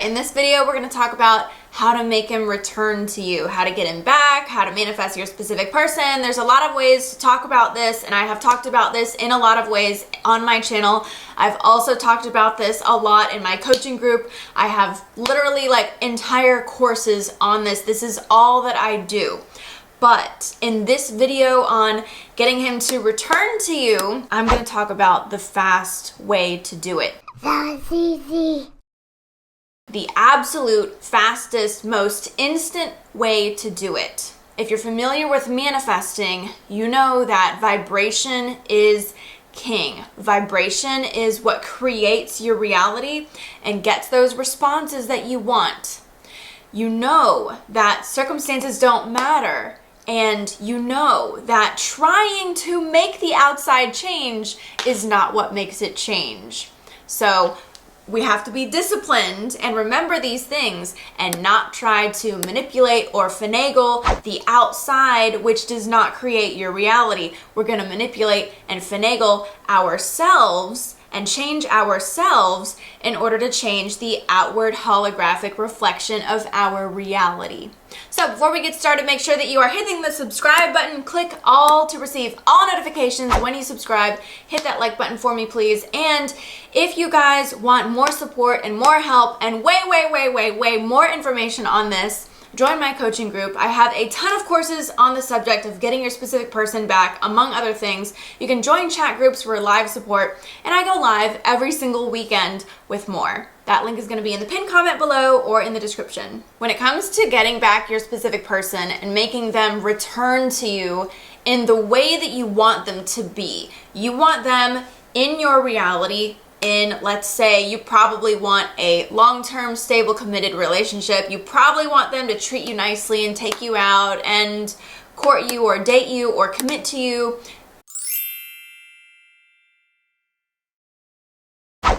In this video, we're going to talk about how to make him return to you, how to get him back, how to manifest your specific person. There's a lot of ways to talk about this, and I have talked about this in a lot of ways on my channel. I've also talked about this a lot in my coaching group. I have literally like entire courses on this. This is all that I do. But in this video on getting him to return to you, I'm going to talk about the fast way to do it. That's easy. The absolute fastest, most instant way to do it. If you're familiar with manifesting, you know that vibration is king. Vibration is what creates your reality and gets those responses that you want. You know that circumstances don't matter, and you know that trying to make the outside change is not what makes it change. So we have to be disciplined and remember these things and not try to manipulate or finagle the outside, which does not create your reality. We're going to manipulate and finagle ourselves and change ourselves in order to change the outward holographic reflection of our reality. So before we get started, make sure that you are hitting the subscribe button. Click all to receive all notifications when you subscribe. Hit that like button for me, please. And if you guys want more support and more help and way more information on this, join my coaching group. I have a ton of courses on the subject of getting your specific person back, among other things. You can join chat groups for live support, and I go live every single weekend with more. That link is going to be in the pinned comment below or in the description. When it comes to getting back your specific person and making them return to you in the way that you want them to be, you want them in your reality. Let's say you probably want a long-term, stable, committed relationship. You probably want them to treat you nicely and take you out and court you or date you or commit to you.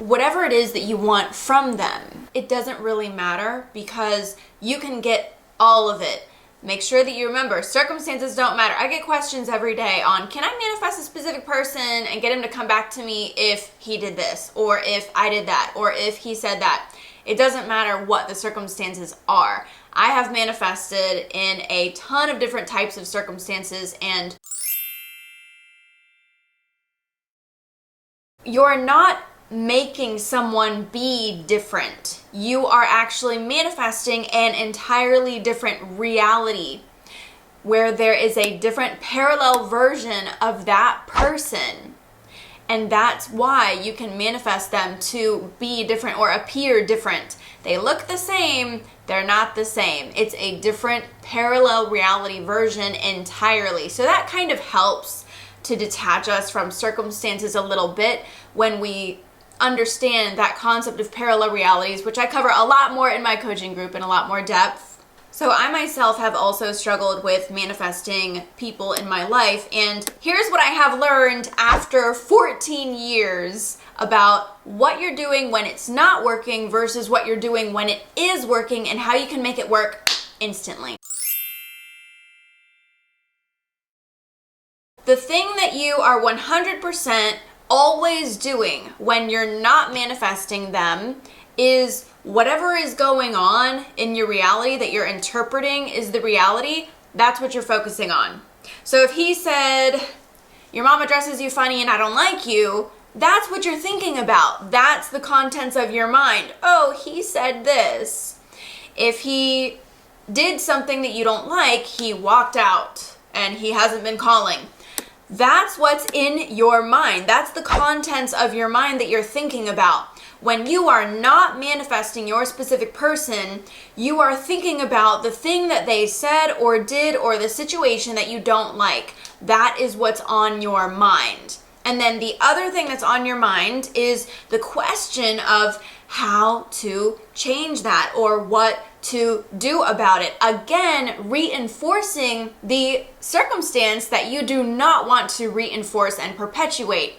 Whatever it is that you want from them, it doesn't really matter because you can get all of it. Make sure that you remember, circumstances don't matter. I get questions every day on, can I manifest a specific person and get him to come back to me if he did this, or if I did that, or if he said that? It doesn't matter what the circumstances are. I have manifested in a ton of different types of circumstances, and you're not making someone be different. You are actually manifesting an entirely different reality where there is a different parallel version of that person. And that's why you can manifest them to be different or appear different. They look the same, they're not the same. It's a different parallel reality version entirely. So that kind of helps to detach us from circumstances a little bit when we understand that concept of parallel realities, which I cover a lot more in my coaching group in a lot more depth. So I myself have also struggled with manifesting people in my life, and here's what I have learned after 14 years about what you're doing when it's not working versus what you're doing when it is working and how you can make it work instantly. The thing that you are 100% always doing when you're not manifesting them is whatever is going on in your reality that you're interpreting is the reality, that's what you're focusing on. So if he said, your mama dresses you funny and I don't like you, that's what you're thinking about. That's the contents of your mind. Oh, he said this. If he did something that you don't like, he walked out and he hasn't been calling. That's what's in your mind. That's the contents of your mind that you're thinking about. When you are not manifesting your specific person, you are thinking about the thing that they said or did or the situation that you don't like. That is what's on your mind. And then the other thing that's on your mind is the question of how to change that or what to do about it. Again, reinforcing the circumstance that you do not want to reinforce and perpetuate.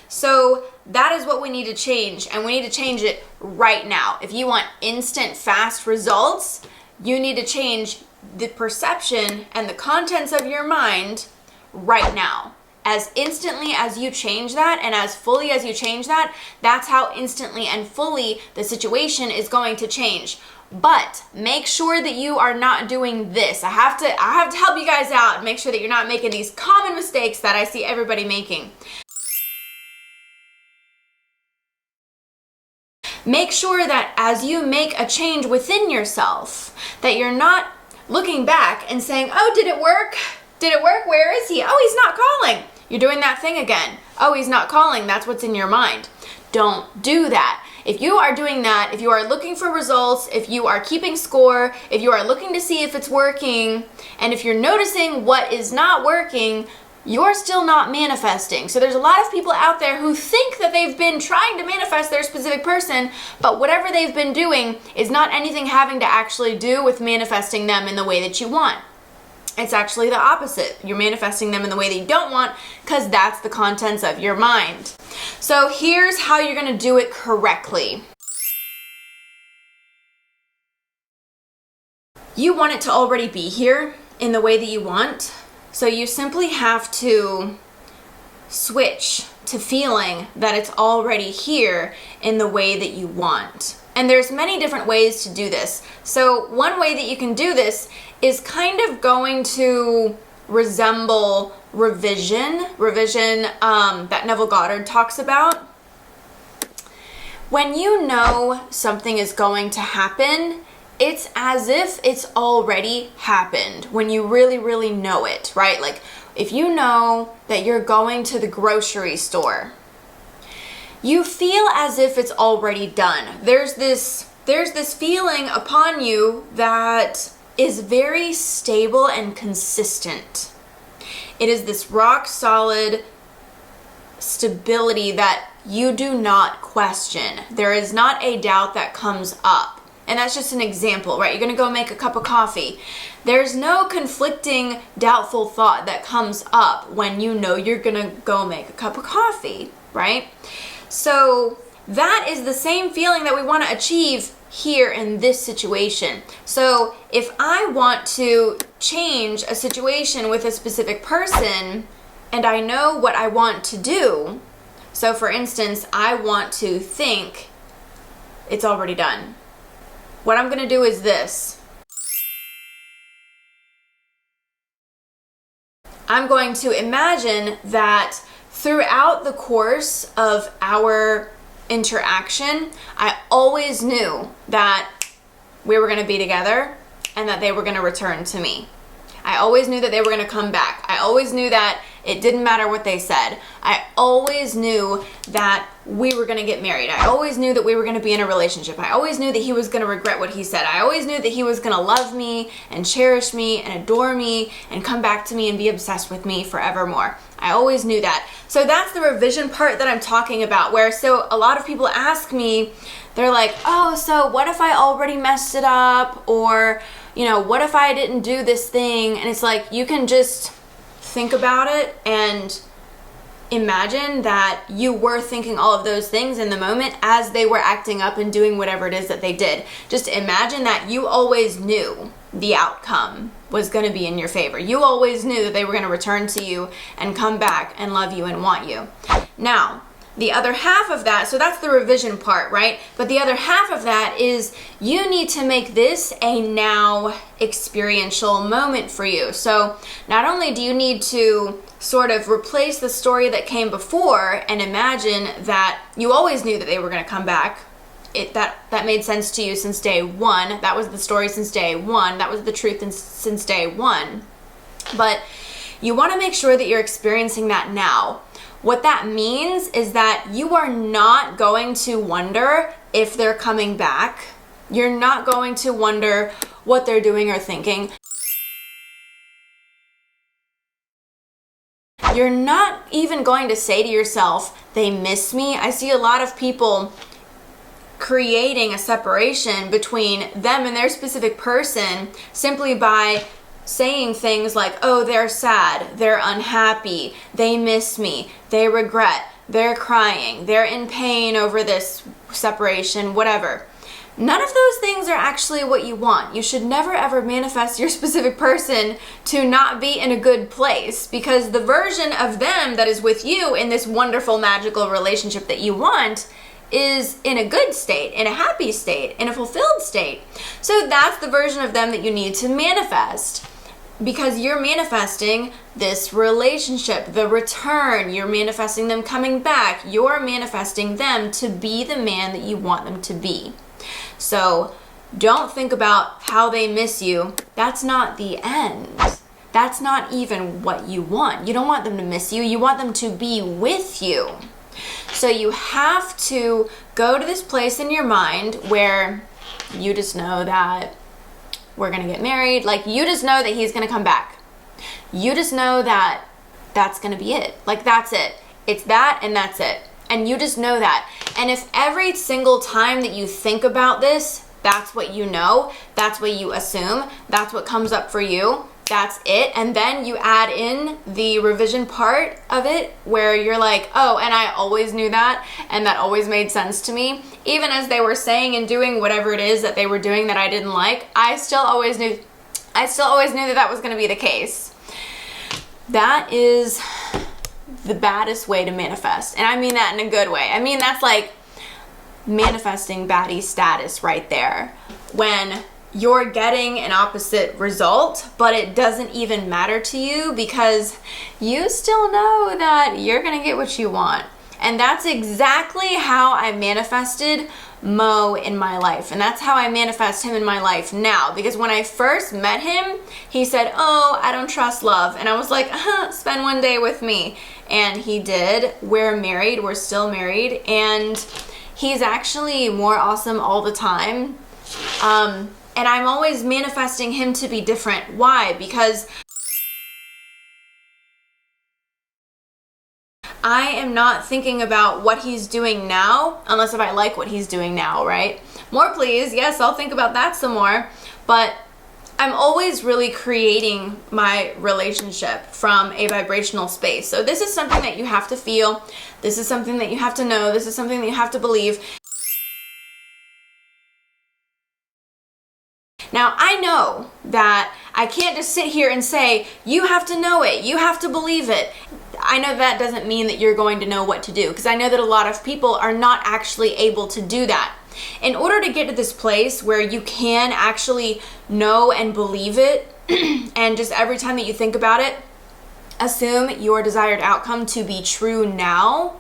So that is what we need to change, and we need to change it right now. If you want instant, fast results, you need to change the perception and the contents of your mind right now. as instantly as you change that and as fully as you change that, that's how instantly and fully the situation is going to change. But make sure that you are not doing this. I have to help you guys out and make sure that you're not making these common mistakes that I see everybody making. Make sure that as you make a change within yourself, that you're not looking back and saying, oh, did it work? Did it work? Where is he? Oh, he's not calling. You're doing that thing again. Oh, he's not calling. That's what's in your mind. Don't do that. If you are doing that, if you are looking for results, if you are keeping score, if you are looking to see if it's working, and if you're noticing what is not working, you're still not manifesting. So there's a lot of people out there who think that they've been trying to manifest their specific person, but whatever they've been doing is not anything having to actually do with manifesting them in the way that you want. It's actually the opposite. You're manifesting them in the way that you don't want because that's the contents of your mind. So here's how you're going to do it correctly. You want it to already be here in the way that you want. So you simply have to switch to feeling that it's already here in the way that you want. And there's many different ways to do this. So one way that you can do this is kind of going to resemble revision that Neville Goddard talks about. When you know something is going to happen, it's as if it's already happened when you really, really know it, right? Like if you know that you're going to the grocery store, you feel as if it's already done. There's this feeling upon you that is very stable and consistent. It is this rock solid stability that you do not question. There is not a doubt that comes up. And that's just an example, right? You're gonna go make a cup of coffee. There's no conflicting, doubtful thought that comes up when you know you're gonna go make a cup of coffee, right? So that is the same feeling that we want to achieve here in this situation. So if I want to change a situation with a specific person and I know what I want to do, so for instance, I want to think it's already done. What I'm going to do is this. I'm going to imagine that throughout the course of our interaction, I always knew that we were going to be together and that they were going to return to me. I always knew that they were going to come back. I always knew that it didn't matter what they said. I always knew that we were going to get married. I always knew that we were going to be in a relationship. I always knew that he was going to regret what he said. I always knew that he was going to love me and cherish me and adore me and come back to me and be obsessed with me forevermore. I always knew that. So that's the revision part that I'm talking about, where so a lot of people ask me, they're like, oh, so what if I already messed it up? Or, you know, what if I didn't do this thing? And it's like, you can just think about it and imagine that you were thinking all of those things in the moment as they were acting up and doing whatever it is that they did. Just imagine that you always knew the outcome was going to be in your favor. You always knew that they were going to return to you and come back and love you and want you. Now, the other half of that, so that's the revision part, right? But the other half of that is you need to make this a now experiential moment for you. So not only do you need to sort of replace the story that came before and imagine that you always knew that they were going to come back. That made sense to you since day one. That was the story since day one. That was the truth since day one. But you want to make sure that you're experiencing that now. What that means is that you are not going to wonder if they're coming back. You're not going to wonder what they're doing or thinking. You're not even going to say to yourself, they miss me. I see a lot of people creating a separation between them and their specific person simply by saying things like, oh, they're sad, they're unhappy, they miss me, they regret, they're crying, they're in pain over this separation, whatever. None of those things are actually what you want. You should never ever manifest your specific person to not be in a good place, because the version of them that is with you in this wonderful, magical relationship that you want is in a good state, in a happy state, in a fulfilled state. So that's the version of them that you need to manifest, because you're manifesting this relationship, the return. You're manifesting them coming back. You're manifesting them to be the man that you want them to be. So don't think about how they miss you. That's not the end. That's not even what you want. You don't want them to miss you. You want them to be with you. So you have to go to this place in your mind where you just know that we're going to get married. Like, you just know that he's going to come back. You just know that that's going to be it. Like, that's it. It's that and that's it. And you just know that. And if every single time that you think about this, that's what you know, that's what you assume, that's what comes up for you, that's it. And then you add in the revision part of it where you're like, oh, and I always knew that, and that always made sense to me. Even as they were saying and doing whatever it is that they were doing that I didn't like, I still always knew that that was going to be the case. That is the baddest way to manifest. And I mean that in a good way. I mean, that's like manifesting baddie status right there. When you're getting an opposite result, but it doesn't even matter to you because you still know that you're gonna get what you want. And that's exactly how I manifested Mo in my life. And that's how I manifest him in my life now. Because when I first met him, he said, oh, I don't trust love. And I was like, spend one day with me. And he did. We're married. We're still married. And he's actually more awesome all the time. And I'm always manifesting him to be different. Why? Because I am not thinking about what he's doing now, unless if I like what he's doing now, right? More please, yes, I'll think about that some more. But I'm always really creating my relationship from a vibrational space. So this is something that you have to feel. This is something that you have to know. This is something that you have to believe. Now, I know that I can't just sit here and say, you have to know it, you have to believe it. I know that doesn't mean that you're going to know what to do, because I know that a lot of people are not actually able to do that. In order to get to this place where you can actually know and believe it, and just every time that you think about it, assume your desired outcome to be true now,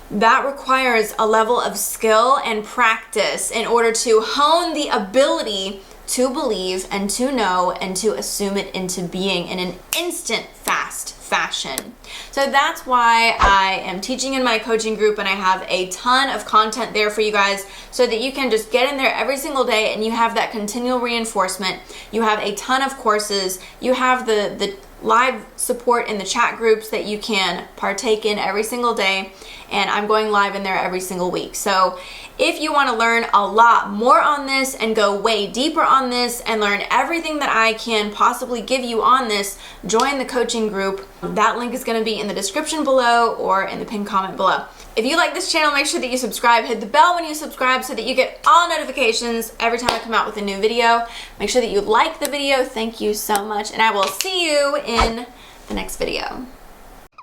that requires a level of skill and practice in order to hone the ability to believe and to know and to assume it into being in an instant, fast fashion. So that's why I am teaching in my coaching group, and I have a ton of content there for you guys so that you can just get in there every single day and you have that continual reinforcement. You have a ton of courses. You have the live support in the chat groups that you can partake in every single day, and I'm going live in there every single week. So if you want to learn a lot more on this and go way deeper on this and learn everything that I can possibly give you on this, join the coaching group. That link is going to be in the description below or in the pinned comment below. If you like this channel, make sure that you subscribe. Hit the bell when you subscribe so that you get all notifications every time I come out with a new video. Make sure that you like the video. Thank you so much, and I will see you in the next video.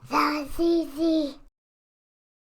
That was easy.